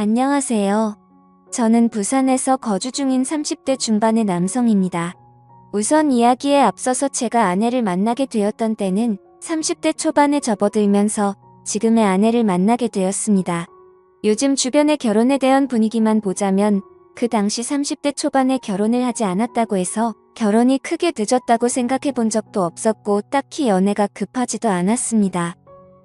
안녕하세요. 저는 부산에서 거주 중인 30대 중반의 남성입니다. 우선 이야기에 앞서서 제가 아내를 만나게 되었던 때는 30대 초반에 접어들면서 지금의 아내를 만나게 되었습니다. 요즘 주변의 결혼에 대한 분위기만 보자면 그 당시 30대 초반에 결혼을 하지 않았다고 해서 결혼이 크게 늦었다고 생각해 본 적도 없었고 딱히 연애가 급하지도 않았습니다.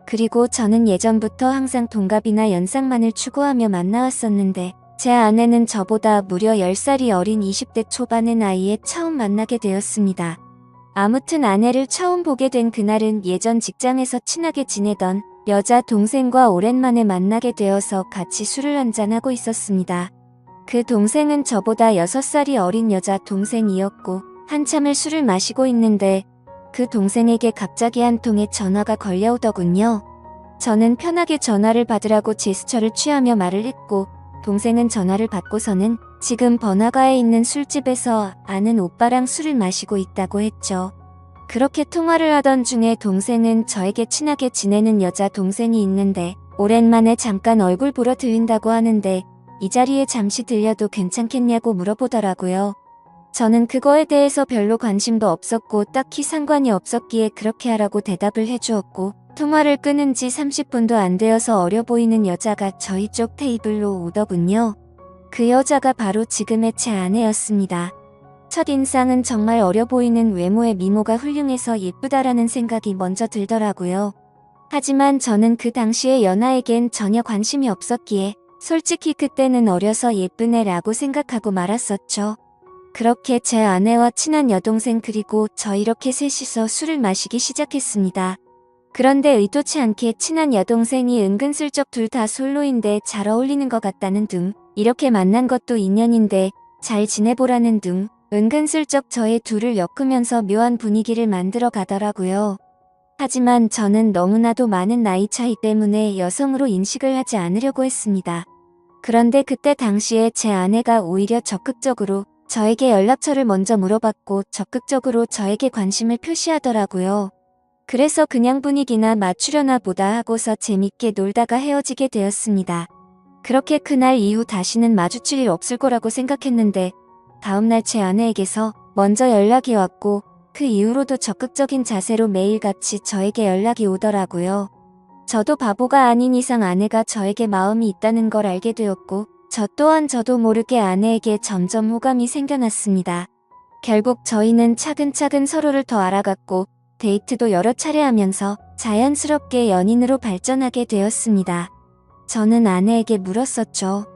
그리고 저는 예전부터 항상 동갑이나 연상만을 추구하며 만나왔었는데 제 아내는 저보다 무려 10살이 어린 20대 초반의 나이에 처음 만나게 되었습니다. 아무튼 아내를 처음 보게 된 그날은 예전 직장에서 친하게 지내던 여자 동생과 오랜만에 만나게 되어서 같이 술을 한잔하고 있었습니다. 그 동생은 저보다 6살이 어린 여자 동생이었고 한참을 술을 마시고 있는데 그 동생에게 갑자기 한 통의 전화가 걸려오더군요. 저는 편하게 전화를 받으라고 제스처를 취하며 말을 했고 동생은 전화를 받고서는 지금 번화가에 있는 술집에서 아는 오빠랑 술을 마시고 있다고 했죠. 그렇게 통화를 하던 중에 동생은 저에게 친하게 지내는 여자 동생이 있는데 오랜만에 잠깐 얼굴 보러 들린다고 하는데 이 자리에 잠시 들려도 괜찮겠냐고 물어보더라고요. 저는 그거에 대해서 별로 관심도 없었고 딱히 상관이 없었기에 그렇게 하라고 대답을 해주었고 통화를 끊은 지 30분도 안 되어서 어려 보이는 여자가 저희 쪽 테이블로 오더군요. 그 여자가 바로 지금의 제 아내였습니다. 첫인상은 정말 어려 보이는 외모에 미모가 훌륭해서 예쁘다라는 생각이 먼저 들더라고요. 하지만 저는 그 당시에 연하에겐 전혀 관심이 없었기에 솔직히 그때는 어려서 예쁜 애라고 생각하고 말았었죠. 그렇게 제 아내와 친한 여동생 그리고 저 이렇게 셋이서 술을 마시기 시작했습니다. 그런데 의도치 않게 친한 여동생이 은근슬쩍 둘 다 솔로인데 잘 어울리는 것 같다는 둥, 이렇게 만난 것도 인연인데 잘 지내보라는 둥, 은근슬쩍 저의 둘을 엮으면서 묘한 분위기를 만들어 가더라고요. 하지만 저는 너무나도 많은 나이 차이 때문에 여성으로 인식을 하지 않으려고 했습니다. 그런데 그때 당시에 제 아내가 오히려 적극적으로 저에게 연락처를 먼저 물어봤고 적극적으로 저에게 관심을 표시하더라고요. 그래서 그냥 분위기나 맞추려나 보다 하고서 재밌게 놀다가 헤어지게 되었습니다. 그렇게 그날 이후 다시는 마주칠 일 없을 거라고 생각했는데 다음날 제 아내에게서 먼저 연락이 왔고 그 이후로도 적극적인 자세로 매일같이 저에게 연락이 오더라고요. 저도 바보가 아닌 이상 아내가 저에게 마음이 있다는 걸 알게 되었고 저 또한 저도 모르게 아내에게 점점 호감이 생겨났습니다. 결국 저희는 차근차근 서로를 더 알아갔고 데이트도 여러 차례 하면서 자연스럽게 연인으로 발전하게 되었습니다. 저는 아내에게 물었었죠.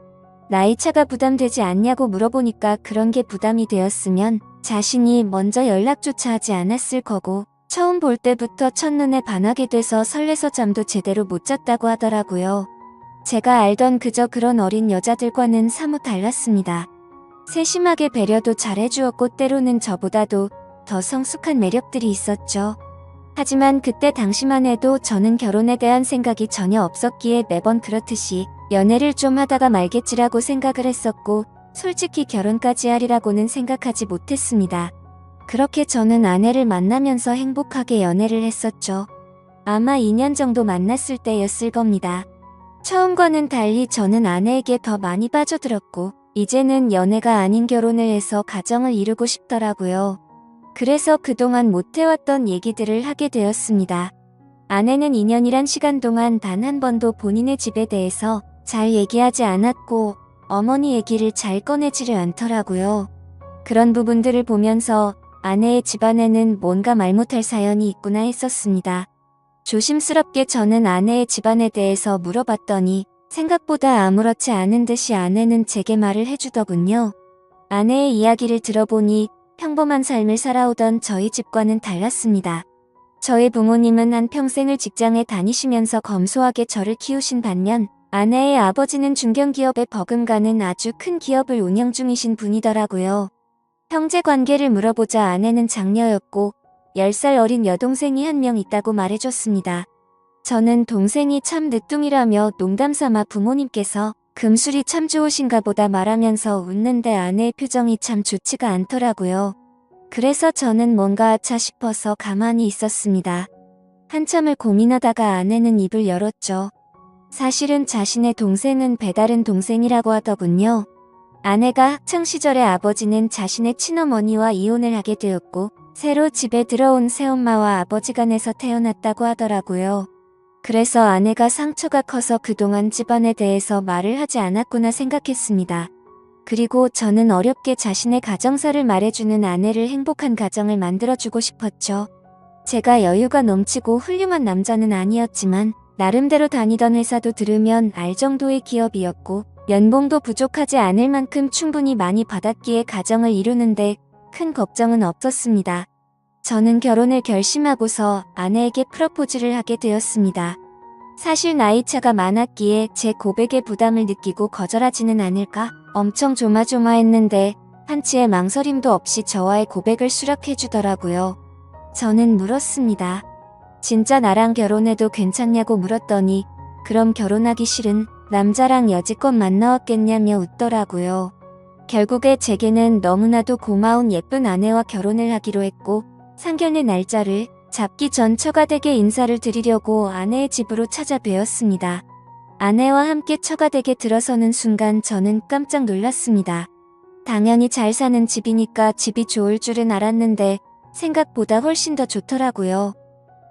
나이차가 부담되지 않냐고 물어보니까 그런 게 부담이 되었으면 자신이 먼저 연락조차 하지 않았을 거고 처음 볼 때부터 첫눈에 반하게 돼서 설레서 잠도 제대로 못 잤다고 하더라고요. 제가 알던 그저 그런 어린 여자들과는 사뭇 달랐습니다. 세심하게 배려도 잘해주었고 때로는 저보다도 더 성숙한 매력들이 있었죠. 하지만 그때 당시만 해도 저는 결혼에 대한 생각이 전혀 없었기에 매번 그렇듯이 연애를 좀 하다가 말겠지라고 생각을 했었고 솔직히 결혼까지 하리라고는 생각하지 못했습니다. 그렇게 저는 아내를 만나면서 행복하게 연애를 했었죠. 아마 2년 정도 만났을 때였을 겁니다. 처음과는 달리 저는 아내에게 더 많이 빠져들었고 이제는 연애가 아닌 결혼을 해서 가정을 이루고 싶더라고요. 그래서 그동안 못해왔던 얘기들을 하게 되었습니다. 아내는 2년이란 시간 동안 단 한 번도 본인의 집에 대해서 잘 얘기하지 않았고 어머니 얘기를 잘 꺼내지를 않더라고요. 그런 부분들을 보면서 아내의 집안에는 뭔가 말 못할 사연이 있구나 했었습니다. 조심스럽게 저는 아내의 집안에 대해서 물어봤더니 생각보다 아무렇지 않은 듯이 아내는 제게 말을 해주더군요. 아내의 이야기를 들어보니 평범한 삶을 살아오던 저희 집과는 달랐습니다. 저희 부모님은 한평생을 직장에 다니시면서 검소하게 저를 키우신 반면 아내의 아버지는 중견기업에 버금가는 아주 큰 기업을 운영 중이신 분이더라고요. 형제 관계를 물어보자 아내는 장녀였고 10살 어린 여동생이 한 명 있다고 말해줬습니다. 저는 동생이 참 늦둥이라며 농담삼아 부모님께서 금술이 참 좋으신가 보다 말하면서 웃는데 아내의 표정이 참 좋지가 않더라고요. 그래서 저는 뭔가 아차 싶어서 가만히 있었습니다. 한참을 고민하다가 아내는 입을 열었죠. 사실은 자신의 동생은 배다른 동생이라고 하더군요. 아내가 학창시절에 아버지는 자신의 친어머니와 이혼을 하게 되었고 새로 집에 들어온 새엄마와 아버지 간에서 태어났다고 하더라고요. 그래서 아내가 상처가 커서 그동안 집안에 대해서 말을 하지 않았구나 생각했습니다. 그리고 저는 어렵게 자신의 가정사를 말해주는 아내를 행복한 가정을 만들어주고 싶었죠. 제가 여유가 넘치고 훌륭한 남자는 아니었지만 나름대로 다니던 회사도 들으면 알 정도의 기업이었고 연봉도 부족하지 않을 만큼 충분히 많이 받았기에 가정을 이루는데 큰 걱정은 없었습니다. 저는 결혼을 결심하고서 아내에게 프러포즈를 하게 되었습니다. 사실 나이차가 많았기에 제 고백에 부담을 느끼고 거절하지는 않을까 엄청 조마조마했는데 한치의 망설임도 없이 저와의 고백을 수락해주더라고요. 저는 물었습니다. 진짜 나랑 결혼해도 괜찮냐고 물었더니 그럼 결혼하기 싫은 남자랑 여지껏 만나왔겠냐며 웃더라고요. 결국에 제게는 너무나도 고마운 예쁜 아내와 결혼을 하기로 했고 상견례 날짜를 잡기 전 처가댁에 인사를 드리려고 아내의 집으로 찾아뵈었습니다. 아내와 함께 처가댁에 들어서는 순간 저는 깜짝 놀랐습니다. 당연히 잘 사는 집이니까 집이 좋을 줄은 알았는데 생각보다 훨씬 더 좋더라고요.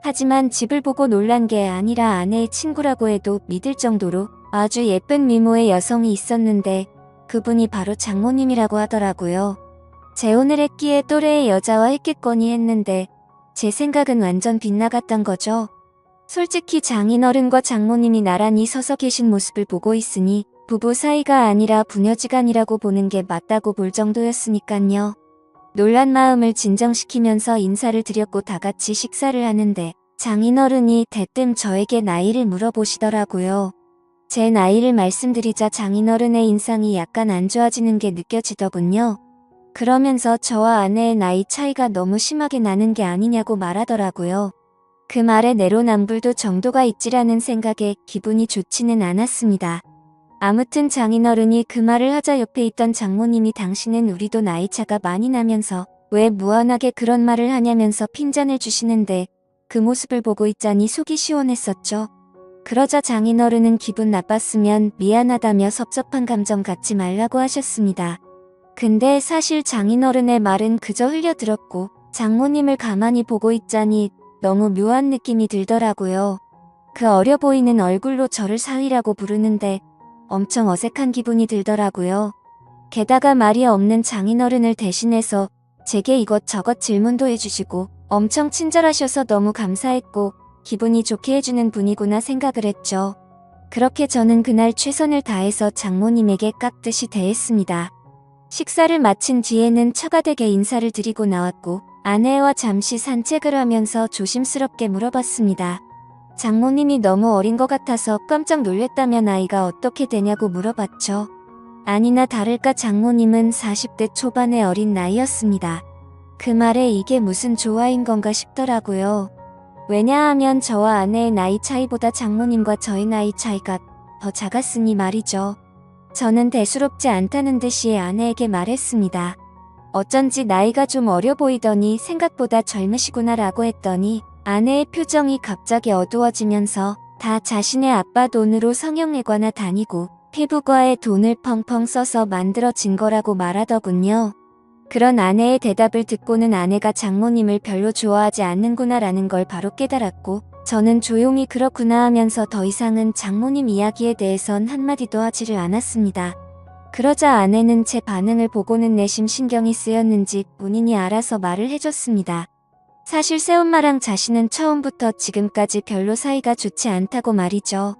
하지만 집을 보고 놀란 게 아니라 아내의 친구라고 해도 믿을 정도로 아주 예쁜 미모의 여성이 있었는데 그분이 바로 장모님이라고 하더라고요. 재혼을 했기에 또래의 여자와 했겠거니 했는데 제 생각은 완전 빗나갔던 거죠. 솔직히 장인어른과 장모님이 나란히 서서 계신 모습을 보고 있으니 부부 사이가 아니라 부녀지간이라고 보는 게 맞다고 볼 정도였으니깐요. 놀란 마음을 진정시키면서 인사를 드렸고 다 같이 식사를 하는데 장인어른이 대뜸 저에게 나이를 물어보시더라고요. 제 나이를 말씀드리자 장인어른의 인상이 약간 안 좋아지는 게 느껴지더군요. 그러면서 저와 아내의 나이 차이가 너무 심하게 나는 게 아니냐고 말하더라고요. 그 말에 내로남불도 정도가 있지라는 생각에 기분이 좋지는 않았습니다. 아무튼 장인어른이 그 말을 하자 옆에 있던 장모님이 당신은 우리도 나이차가 많이 나면서 왜 무한하게 그런 말을 하냐면서 핀잔을 주시는데 그 모습을 보고 있자니 속이 시원했었죠. 그러자 장인어른은 기분 나빴으면 미안하다며 섭섭한 감정 갖지 말라고 하셨습니다. 근데 사실 장인어른의 말은 그저 흘려들었고 장모님을 가만히 보고 있자니 너무 묘한 느낌이 들더라고요. 그 어려 보이는 얼굴로 저를 사위라고 부르는데 엄청 어색한 기분이 들더라고요. 게다가 말이 없는 장인어른을 대신해서 제게 이것저것 질문도 해주시고 엄청 친절하셔서 너무 감사했고 기분이 좋게 해주는 분이구나 생각을 했죠. 그렇게 저는 그날 최선을 다해서 장모님에게 깍듯이 대했습니다. 식사를 마친 뒤에는 처가댁에 인사를 드리고 나왔고 아내와 잠시 산책을 하면서 조심스럽게 물어봤습니다. 장모님이 너무 어린 것 같아서 깜짝 놀랬다며 나이가 어떻게 되냐고 물어봤죠. 아니나 다를까 장모님은 40대 초반의 어린 나이였습니다. 그 말에 이게 무슨 조화인 건가 싶더라고요. 왜냐하면 저와 아내의 나이 차이보다 장모님과 저의 나이 차이가 더 작았으니 말이죠. 저는 대수롭지 않다는 듯이 아내에게 말했습니다. 어쩐지 나이가 좀 어려 보이더니 생각보다 젊으시구나 라고 했더니 아내의 표정이 갑자기 어두워지면서 다 자신의 아빠 돈으로 성형외과나 다니고 피부과에 돈을 펑펑 써서 만들어진 거라고 말하더군요. 그런 아내의 대답을 듣고는 아내가 장모님을 별로 좋아하지 않는구나 라는 걸 바로 깨달았고 저는 조용히 그렇구나 하면서 더 이상은 장모님 이야기에 대해선 한마디도 하지를 않았습니다. 그러자 아내는 제 반응을 보고는 내심 신경이 쓰였는지 본인이 알아서 말을 해줬습니다. 사실 새엄마랑 자신은 처음부터 지금까지 별로 사이가 좋지 않다고 말이죠.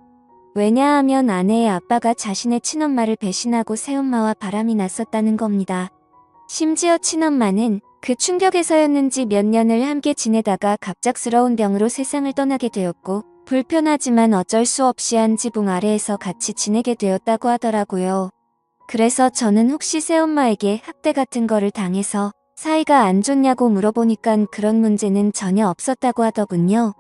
왜냐하면 아내의 아빠가 자신의 친엄마를 배신하고 새엄마와 바람이 났었다는 겁니다. 심지어 친엄마는 그 충격에서였는지 몇 년을 함께 지내다가 갑작스러운 병으로 세상을 떠나게 되었고 불편하지만 어쩔 수 없이 한 지붕 아래에서 같이 지내게 되었다고 하더라고요. 그래서 저는 혹시 새엄마에게 학대 같은 거를 당해서 사이가 안 좋냐고 물어보니깐 그런 문제는 전혀 없었다고 하더군요.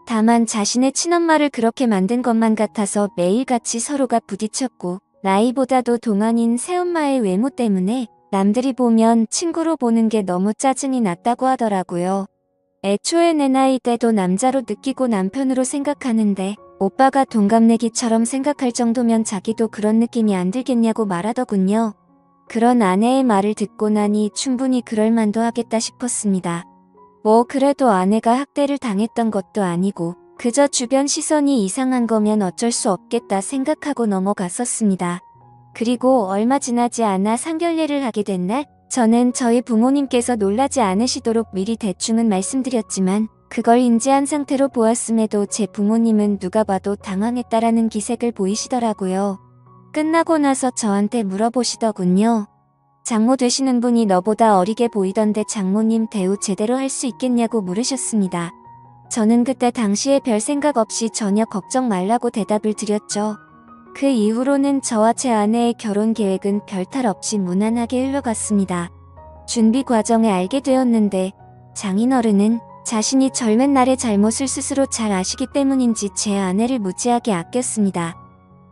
다만 자신의 친엄마를 그렇게 만든 것만 같아서 매일같이 서로가 부딪혔고 나이보다도 동안인 새엄마의 외모 때문에 남들이 보면 친구로 보는 게 너무 짜증이 났다고 하더라고요. 애초에 내 나이 때도 남자로 느끼고 남편으로 생각하는데 오빠가 동갑내기처럼 생각할 정도면 자기도 그런 느낌이 안 들겠냐고 말하더군요. 그런 아내의 말을 듣고 나니 충분히 그럴 만도 하겠다 싶었습니다. 뭐 그래도 아내가 학대를 당했던 것도 아니고 그저 주변 시선이 이상한 거면 어쩔 수 없겠다 생각하고 넘어갔었습니다. 그리고 얼마 지나지 않아 상견례를 하게 된 날, 저는 저희 부모님께서 놀라지 않으시도록 미리 대충은 말씀드렸지만 그걸 인지한 상태로 보았음에도 제 부모님은 누가 봐도 당황했다라는 기색을 보이시더라고요. 끝나고 나서 저한테 물어보시더군요. 장모 되시는 분이 너보다 어리게 보이던데 장모님 대우 제대로 할 수 있겠냐고 물으셨습니다. 저는 그때 당시에 별 생각 없이 전혀 걱정 말라고 대답을 드렸죠. 그 이후로는 저와 제 아내의 결혼 계획은 별탈 없이 무난하게 흘러갔습니다. 준비 과정에 알게 되었는데 장인어른은 자신이 젊은 날의 잘못을 스스로 잘 아시기 때문인지 제 아내를 무지하게 아꼈습니다.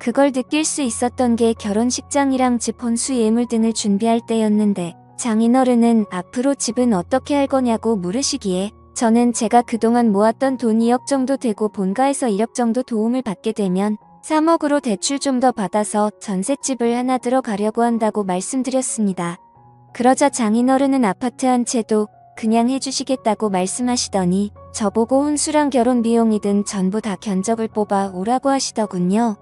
그걸 느낄 수 있었던 게 결혼식장이랑 집 혼수 예물 등을 준비할 때였는데 장인어른은 앞으로 집은 어떻게 할 거냐고 물으시기에 저는 제가 그동안 모았던 돈 2억 정도 되고 본가에서 1억 정도 도움을 받게 되면 3억으로 대출 좀 더 받아서 전셋집을 하나 들어가려고 한다고 말씀드렸습니다. 그러자 장인어른은 아파트 한 채도 그냥 해주시겠다고 말씀하시더니 저보고 혼수랑 결혼 비용이든 전부 다 견적을 뽑아 오라고 하시더군요.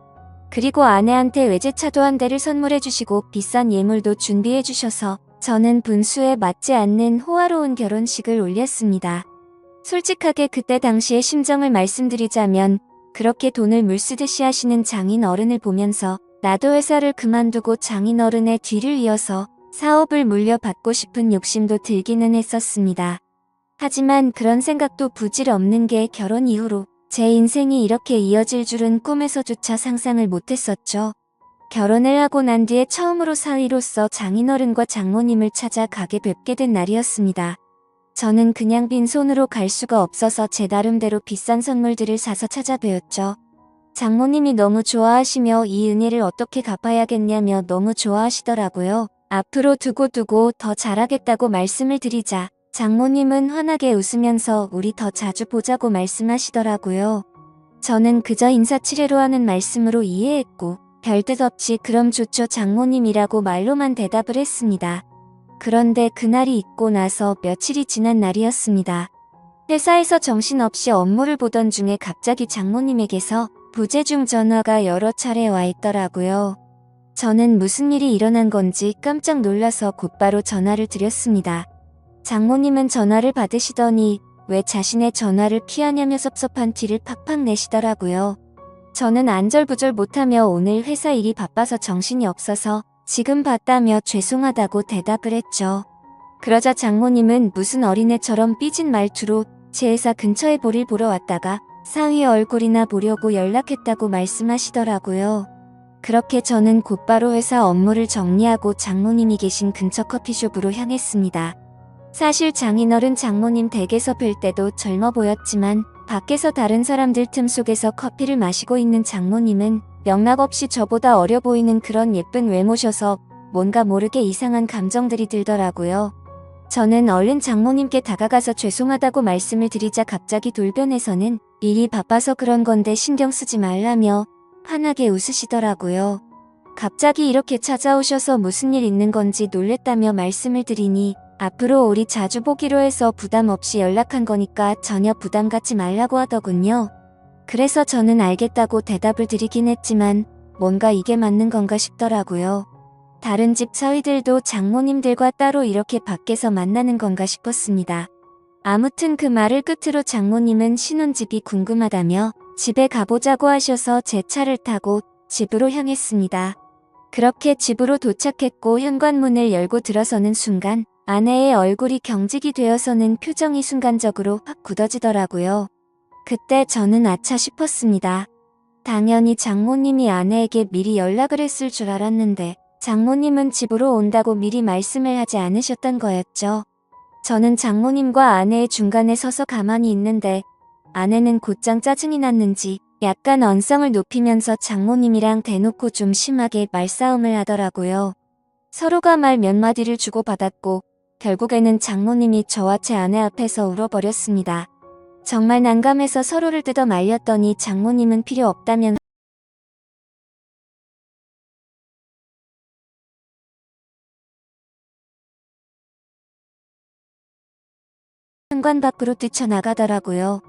그리고 아내한테 외제차도 한 대를 선물해 주시고 비싼 예물도 준비해 주셔서 저는 분수에 맞지 않는 호화로운 결혼식을 올렸습니다. 솔직하게 그때 당시의 심정을 말씀드리자면 그렇게 돈을 물쓰듯이 하시는 장인어른을 보면서 나도 회사를 그만두고 장인어른의 뒤를 이어서 사업을 물려받고 싶은 욕심도 들기는 했었습니다. 하지만 그런 생각도 부질없는 게 결혼 이후로 제 인생이 이렇게 이어질 줄은 꿈에서조차 상상을 못했었죠. 결혼을 하고 난 뒤에 처음으로 사위로서 장인어른과 장모님을 찾아 가게 뵙게 된 날이었습니다. 저는 그냥 빈손으로 갈 수가 없어서 제 나름대로 비싼 선물들을 사서 찾아뵈었죠. 장모님이 너무 좋아하시며 이 은혜를 어떻게 갚아야겠냐며 너무 좋아하시더라고요. 앞으로 두고두고 더 잘하겠다고 말씀을 드리자 장모님은 환하게 웃으면서 우리 더 자주 보자고 말씀하시더라고요. 저는 그저 인사치레로 하는 말씀으로 이해했고 별뜻 없이 그럼 좋죠 장모님이라고 말로만 대답을 했습니다. 그런데 그날이 있고 나서 며칠이 지난 날이었습니다. 회사에서 정신없이 업무를 보던 중에 갑자기 장모님에게서 부재중 전화가 여러 차례 와 있더라고요. 저는 무슨 일이 일어난 건지 깜짝 놀라서 곧바로 전화를 드렸습니다. 장모님은 전화를 받으시더니 왜 자신의 전화를 피하냐며 섭섭한 티를 팍팍 내시더라고요. 저는 안절부절 못하며 오늘 회사 일이 바빠서 정신이 없어서 지금 봤다며 죄송하다고 대답을 했죠. 그러자 장모님은 무슨 어린애처럼 삐진 말투로 제 회사 근처에 볼일 보러 왔다가 사위 얼굴이나 보려고 연락했다고 말씀하시더라고요. 그렇게 저는 곧바로 회사 업무를 정리하고 장모님이 계신 근처 커피숍으로 향했습니다. 사실 장인어른 장모님 댁에서 뵐 때도 젊어 보였지만 밖에서 다른 사람들 틈 속에서 커피를 마시고 있는 장모님은 영락없이 저보다 어려 보이는 그런 예쁜 외모셔서 뭔가 모르게 이상한 감정들이 들더라고요. 저는 얼른 장모님께 다가가서 죄송하다고 말씀을 드리자 갑자기 돌변해서는 일이 바빠서 그런 건데 신경 쓰지 말라며 환하게 웃으시더라고요. 갑자기 이렇게 찾아오셔서 무슨 일 있는 건지 놀랬다며 말씀을 드리니 앞으로 우리 자주 보기로 해서 부담 없이 연락한 거니까 전혀 부담 갖지 말라고 하더군요. 그래서 저는 알겠다고 대답을 드리긴 했지만 뭔가 이게 맞는 건가 싶더라고요. 다른 집 사위들도 장모님들과 따로 이렇게 밖에서 만나는 건가 싶었습니다. 아무튼 그 말을 끝으로 장모님은 신혼집이 궁금하다며 집에 가보자고 하셔서 제 차를 타고 집으로 향했습니다. 그렇게 집으로 도착했고 현관문을 열고 들어서는 순간 아내의 얼굴이 경직이 되어서는 표정이 순간적으로 확 굳어지더라고요. 그때 저는 아차 싶었습니다. 당연히 장모님이 아내에게 미리 연락을 했을 줄 알았는데 장모님은 집으로 온다고 미리 말씀을 하지 않으셨던 거였죠. 저는 장모님과 아내의 중간에 서서 가만히 있는데 아내는 곧장 짜증이 났는지 약간 언성을 높이면서 장모님이랑 대놓고 좀 심하게 말싸움을 하더라고요. 서로가 말 몇 마디를 주고받았고 결국에는 장모님이 저와 제 아내 앞에서 울어버렸습니다. 정말 난감해서 서로를 뜯어 말렸더니 장모님은 필요 없다면 현관 밖으로 뛰쳐나가더라고요.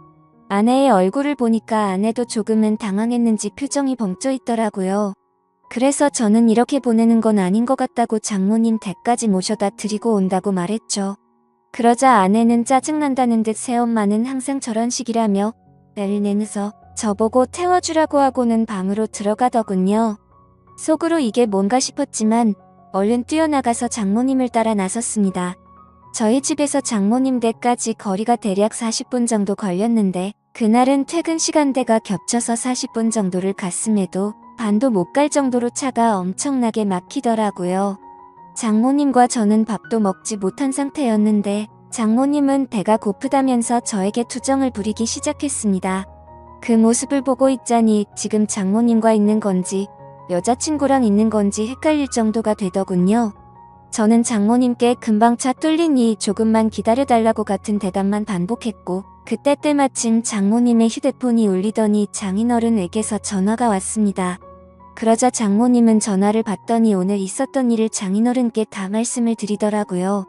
아내의 얼굴을 보니까 아내도 조금은 당황했는지 표정이 벙쪄 있더라고요. 그래서 저는 이렇게 보내는 건 아닌 것 같다고 장모님 댁까지 모셔다 드리고 온다고 말했죠. 그러자 아내는 짜증난다는 듯 새엄마는 항상 저런 식이라며 애를 내면서 저보고 태워주라고 하고는 방으로 들어가더군요. 속으로 이게 뭔가 싶었지만 얼른 뛰어나가서 장모님을 따라 나섰습니다. 저희 집에서 장모님 댁까지 거리가 대략 40분 정도 걸렸는데 그날은 퇴근 시간대가 겹쳐서 40분 정도를 갔음에도 반도 못 갈 정도로 차가 엄청나게 막히더라고요. 장모님과 저는 밥도 먹지 못한 상태였는데 장모님은 배가 고프다면서 저에게 투정을 부리기 시작했습니다. 그 모습을 보고 있자니 지금 장모님과 있는 건지 여자친구랑 있는 건지 헷갈릴 정도가 되더군요. 저는 장모님께 금방 차 뚫리니 조금만 기다려달라고 같은 대답만 반복했고 그때 때마침 장모님의 휴대폰이 울리더니 장인어른에게서 전화가 왔습니다. 그러자 장모님은 전화를 받더니 오늘 있었던 일을 장인어른께 다 말씀을 드리더라고요.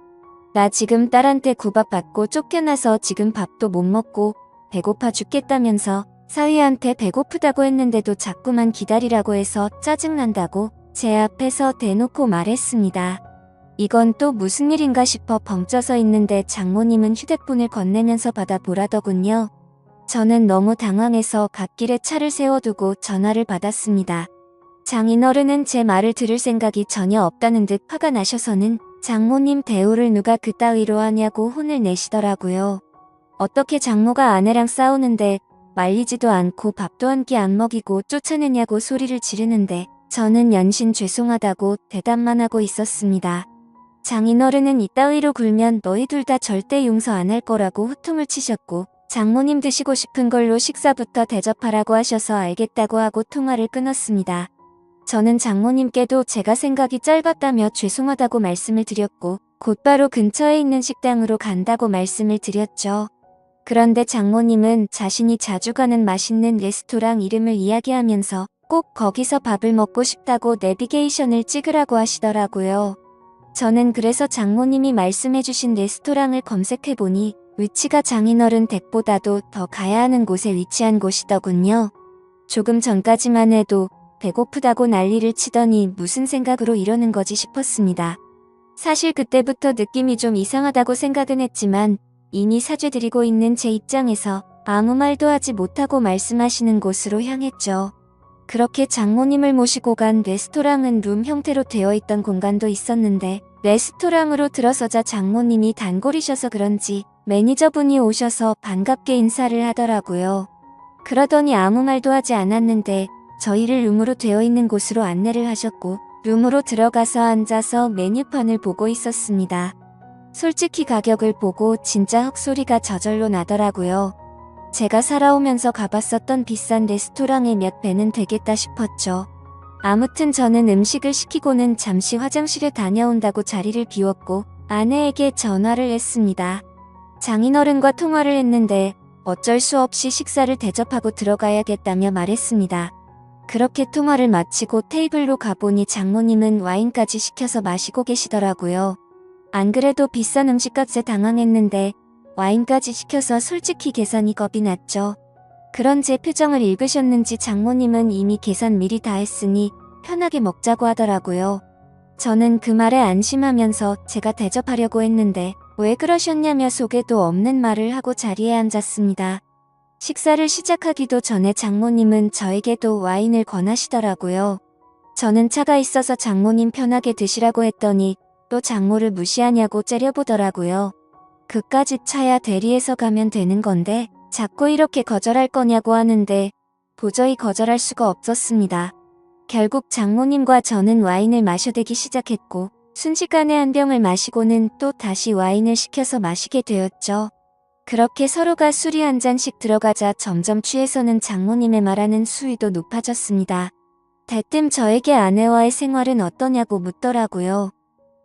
나 지금 딸한테 구박받고 쫓겨나서 지금 밥도 못 먹고 배고파 죽겠다면서 사위한테 배고프다고 했는데도 자꾸만 기다리라고 해서 짜증난다고 제 앞에서 대놓고 말했습니다. 이건 또 무슨 일인가 싶어 벙쪄서 있는데 장모님은 휴대폰을 건네면서 받아보라더군요. 저는 너무 당황해서 갓길에 차를 세워두고 전화를 받았습니다. 장인어른은 제 말을 들을 생각이 전혀 없다는 듯 화가 나셔서는 장모님 대우를 누가 그따위로 하냐고 혼을 내시더라고요. 어떻게 장모가 아내랑 싸우는데 말리지도 않고 밥도 한 끼 안 먹이고 쫓아내냐고 소리를 지르는데 저는 연신 죄송하다고 대답만 하고 있었습니다. 장인어른은 이따위로 굴면 너희 둘 다 절대 용서 안 할 거라고 호통을 치셨고 장모님 드시고 싶은 걸로 식사부터 대접하라고 하셔서 알겠다고 하고 통화를 끊었습니다. 저는 장모님께도 제가 생각이 짧았다며 죄송하다고 말씀을 드렸고 곧바로 근처에 있는 식당으로 간다고 말씀을 드렸죠. 그런데 장모님은 자신이 자주 가는 맛있는 레스토랑 이름을 이야기하면서 꼭 거기서 밥을 먹고 싶다고 내비게이션을 찍으라고 하시더라고요. 저는 그래서 장모님이 말씀해주신 레스토랑을 검색해보니 위치가 장인어른 댁보다도 더 가야 하는 곳에 위치한 곳이더군요. 조금 전까지만 해도 배고프다고 난리를 치더니 무슨 생각으로 이러는 거지 싶었습니다. 사실 그때부터 느낌이 좀 이상하다고 생각은 했지만 이미 사죄드리고 있는 제 입장에서 아무 말도 하지 못하고 말씀하시는 곳으로 향했죠. 그렇게 장모님을 모시고 간 레스토랑은 룸 형태로 되어 있던 공간도 있었는데 레스토랑으로 들어서자 장모님이 단골이셔서 그런지 매니저분이 오셔서 반갑게 인사를 하더라고요. 그러더니 아무 말도 하지 않았는데 저희를 룸으로 되어 있는 곳으로 안내를 하셨고 룸으로 들어가서 앉아서 메뉴판을 보고 있었습니다. 솔직히 가격을 보고 진짜 헛소리가 저절로 나더라고요. 제가 살아오면서 가봤었던 비싼 레스토랑의 몇 배는 되겠다 싶었죠. 아무튼 저는 음식을 시키고는 잠시 화장실에 다녀온다고 자리를 비웠고 아내에게 전화를 했습니다. 장인어른과 통화를 했는데 어쩔 수 없이 식사를 대접하고 들어가야겠다며 말했습니다. 그렇게 통화를 마치고 테이블로 가보니 장모님은 와인까지 시켜서 마시고 계시더라고요. 안 그래도 비싼 음식값에 당황했는데 와인까지 시켜서 솔직히 계산이 겁이 났죠. 그런 제 표정을 읽으셨는지 장모님은 이미 계산 미리 다 했으니 편하게 먹자고 하더라고요. 저는 그 말에 안심하면서 제가 대접하려고 했는데 왜 그러셨냐며 속에도 없는 말을 하고 자리에 앉았습니다. 식사를 시작하기도 전에 장모님은 저에게도 와인을 권하시더라고요. 저는 차가 있어서 장모님 편하게 드시라고 했더니 또 장모를 무시하냐고 째려보더라고요. 그까짓 차야 대리해서 가면 되는 건데 자꾸 이렇게 거절할 거냐고 하는데 도저히 거절할 수가 없었습니다. 결국 장모님과 저는 와인을 마셔대기 시작했고 순식간에 한 병을 마시고는 또 다시 와인을 시켜서 마시게 되었죠. 그렇게 서로가 술이 한 잔씩 들어가자 점점 취해서는 장모님의 말하는 수위도 높아졌습니다. 대뜸 저에게 아내와의 생활은 어떠냐고 묻더라고요.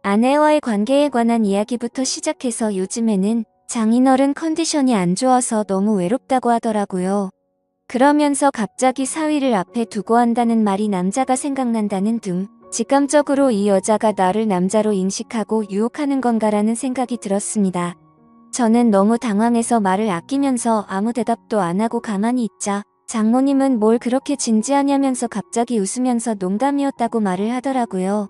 아내와의 관계에 관한 이야기부터 시작해서 요즘에는 장인어른 컨디션이 안 좋아서 너무 외롭다고 하더라고요. 그러면서 갑자기 사위를 앞에 두고 한다는 말이 남자가 생각난다는 등 직감적으로 이 여자가 나를 남자로 인식하고 유혹하는 건가라는 생각이 들었습니다. 저는 너무 당황해서 말을 아끼면서 아무 대답도 안 하고 가만히 있자 장모님은 뭘 그렇게 진지하냐면서 갑자기 웃으면서 농담이었다고 말을 하더라고요.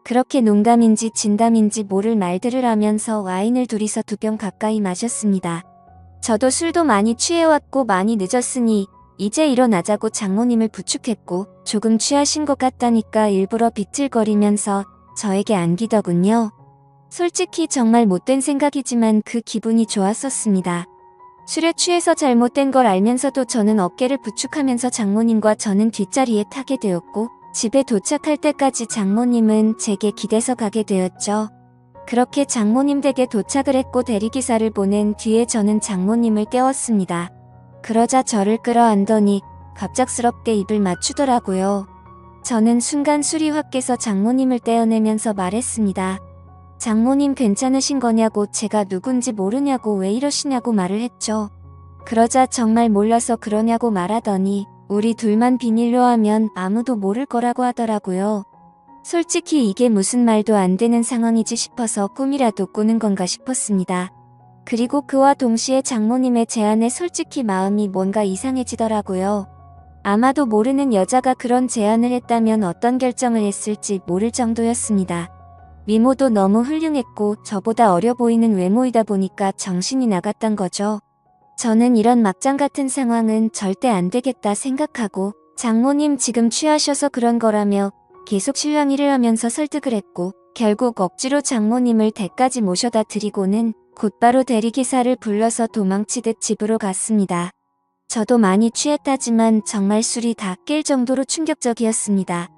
그렇게 농담인지 진담인지 모를 말들을 하면서 와인을 둘이서 2병 가까이 마셨습니다. 저도 술도 많이 취해왔고 많이 늦었으니 이제 일어나자고 장모님을 부축했고 조금 취하신 것 같다니까 일부러 비틀거리면서 저에게 안기더군요. 솔직히 정말 못된 생각이지만 그 기분이 좋았었습니다. 술에 취해서 잘못된 걸 알면서도 저는 어깨를 부축하면서 장모님과 저는 뒷자리에 타게 되었고 집에 도착할 때까지 장모님은 제게 기대서 가게 되었죠. 그렇게 장모님 댁에 도착을 했고 대리기사를 보낸 뒤에 저는 장모님을 깨웠습니다. 그러자 저를 끌어안더니 갑작스럽게 입을 맞추더라고요. 저는 순간 술이 확 깨서 장모님을 떼어내면서 말했습니다. 장모님 괜찮으신 거냐고 제가 누군지 모르냐고 왜 이러시냐고 말을 했죠. 그러자 정말 몰라서 그러냐고 말하더니 우리 둘만 비밀로 하면 아무도 모를 거라고 하더라고요. 솔직히 이게 무슨 말도 안 되는 상황이지 싶어서 꿈이라도 꾸는 건가 싶었습니다. 그리고 그와 동시에 장모님의 제안에 솔직히 마음이 뭔가 이상해지더라고요. 아마도 모르는 여자가 그런 제안을 했다면 어떤 결정을 했을지 모를 정도였습니다. 미모도 너무 훌륭했고 저보다 어려 보이는 외모이다 보니까 정신이 나갔던 거죠. 저는 이런 막장 같은 상황은 절대 안 되겠다 생각하고 장모님 지금 취하셔서 그런 거라며 계속 실랑이를 하면서 설득을 했고 결국 억지로 장모님을 댁까지 모셔다 드리고는 곧바로 대리기사를 불러서 도망치듯 집으로 갔습니다. 저도 많이 취했다지만 정말 술이 다 깰 정도로 충격적이었습니다.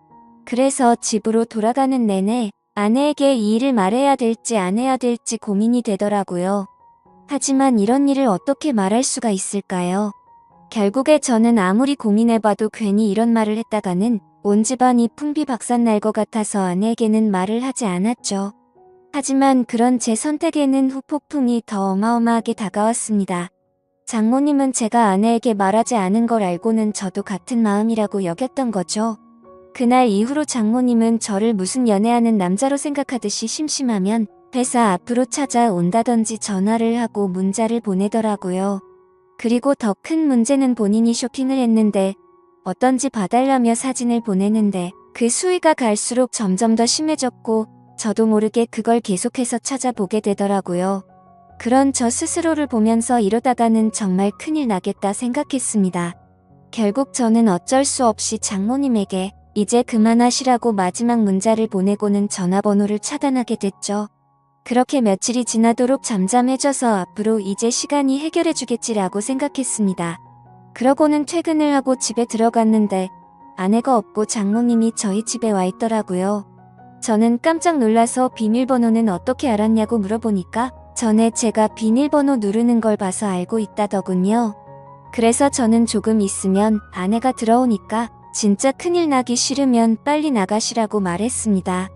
그래서 집으로 돌아가는 내내 아내에게 이 일을 말해야 될지 안 해야 될지 고민이 되더라고요. 하지만 이런 일을 어떻게 말할 수가 있을까요? 결국에 저는 아무리 고민해봐도 괜히 이런 말을 했다가는 온 집안이 풍비박산 날 것 같아서 아내에게는 말을 하지 않았죠. 하지만 그런 제 선택에는 후폭풍이 더 어마어마하게 다가왔습니다. 장모님은 제가 아내에게 말하지 않은 걸 알고는 저도 같은 마음이라고 여겼던 거죠. 그날 이후로 장모님은 저를 무슨 연애하는 남자로 생각하듯이 심심하면 회사 앞으로 찾아온다든지 전화를 하고 문자를 보내더라고요. 그리고 더 큰 문제는 본인이 쇼핑을 했는데 어떤지 봐달라며 사진을 보내는데 그 수위가 갈수록 점점 더 심해졌고 저도 모르게 그걸 계속해서 찾아보게 되더라고요. 그런 저 스스로를 보면서 이러다가는 정말 큰일 나겠다 생각했습니다. 결국 저는 어쩔 수 없이 장모님에게 이제 그만하시라고 마지막 문자를 보내고는 전화번호를 차단하게 됐죠. 그렇게 며칠이 지나도록 잠잠해져서 앞으로 이제 시간이 해결해주겠지라고 생각했습니다. 그러고는 퇴근을 하고 집에 들어갔는데 아내가 없고 장모님이 저희 집에 와 있더라고요. 저는 깜짝 놀라서 비밀번호는 어떻게 알았냐고 물어보니까 전에 제가 비밀번호 누르는 걸 봐서 알고 있다더군요. 그래서 저는 조금 있으면 아내가 들어오니까 진짜 큰일 나기 싫으면 빨리 나가시라고 말했습니다.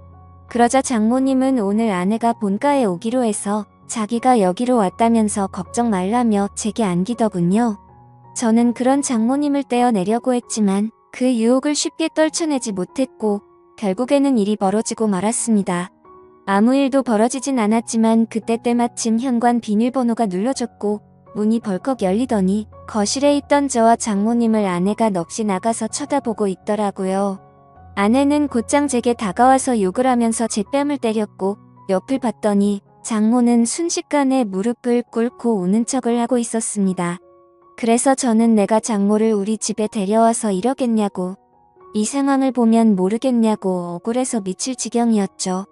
그러자 장모님은 오늘 아내가 본가에 오기로 해서 자기가 여기로 왔다면서 걱정 말라며 제게 안기더군요. 저는 그런 장모님을 떼어내려고 했지만 그 유혹을 쉽게 떨쳐내지 못했고 결국에는 일이 벌어지고 말았습니다. 아무 일도 벌어지진 않았지만 그때 때마침 현관 비밀번호가 눌러졌고 문이 벌컥 열리더니 거실에 있던 저와 장모님을 아내가 넋이 나가서 쳐다보고 있더라고요. 아내는 곧장 제게 다가와서 욕을 하면서 제 뺨을 때렸고 옆을 봤더니 장모는 순식간에 무릎을 꿇고 우는 척을 하고 있었습니다. 그래서 저는 내가 장모를 우리 집에 데려와서 이러겠냐고, 이 상황을 보면 모르겠냐고 억울해서 미칠 지경이었죠.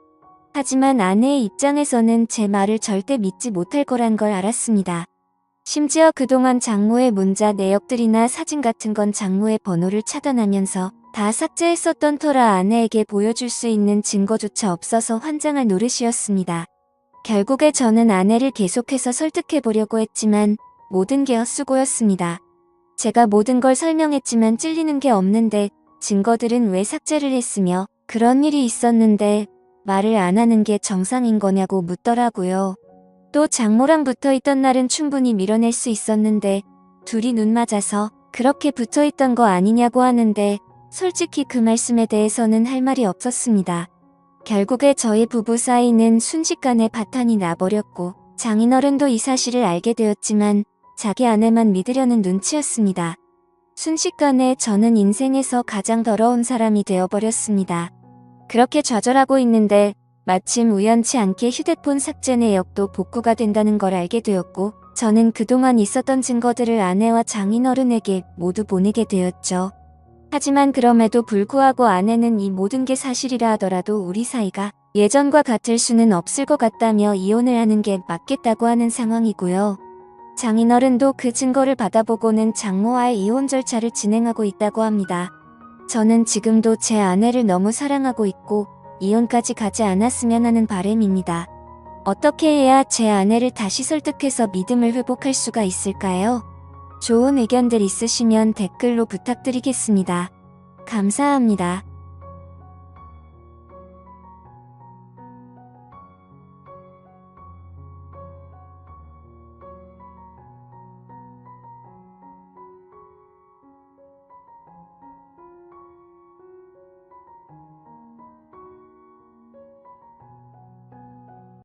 하지만 아내의 입장에서는 제 말을 절대 믿지 못할 거란 걸 알았습니다. 심지어 그동안 장모의 문자 내역들이나 사진 같은 건 장모의 번호를 차단하면서 다 삭제했었던 터라 아내에게 보여줄 수 있는 증거조차 없어서 환장할 노릇이었습니다. 결국에 저는 아내를 계속해서 설득해보려고 했지만 모든 게 헛수고였습니다. 제가 모든 걸 설명했지만 찔리는 게 없는데 증거들은 왜 삭제를 했으며 그런 일이 있었는데 말을 안 하는 게 정상인 거냐고 묻더라고요. 또 장모랑 붙어있던 날은 충분히 밀어낼 수 있었는데 둘이 눈 맞아서 그렇게 붙어있던 거 아니냐고 하는데 솔직히 그 말씀에 대해서는 할 말이 없었습니다. 결국에 저희 부부 사이는 순식간에 파탄이 나버렸고 장인어른도 이 사실을 알게 되었지만 자기 아내만 믿으려는 눈치였습니다. 순식간에 저는 인생에서 가장 더러운 사람이 되어버렸습니다. 그렇게 좌절하고 있는데 마침 우연치 않게 휴대폰 삭제 내역도 복구가 된다는 걸 알게 되었고 저는 그동안 있었던 증거들을 아내와 장인어른에게 모두 보내게 되었죠. 하지만 그럼에도 불구하고 아내는 이 모든 게 사실이라 하더라도 우리 사이가 예전과 같을 수는 없을 것 같다며 이혼을 하는 게 맞겠다고 하는 상황이고요. 장인어른도 그 증거를 받아보고는 장모와의 이혼 절차를 진행하고 있다고 합니다. 저는 지금도 제 아내를 너무 사랑하고 있고 이혼까지 가지 않았으면 하는 바람입니다. 어떻게 해야 제 아내를 다시 설득해서 믿음을 회복할 수가 있을까요? 좋은 의견들 있으시면 댓글로 부탁드리겠습니다. 감사합니다.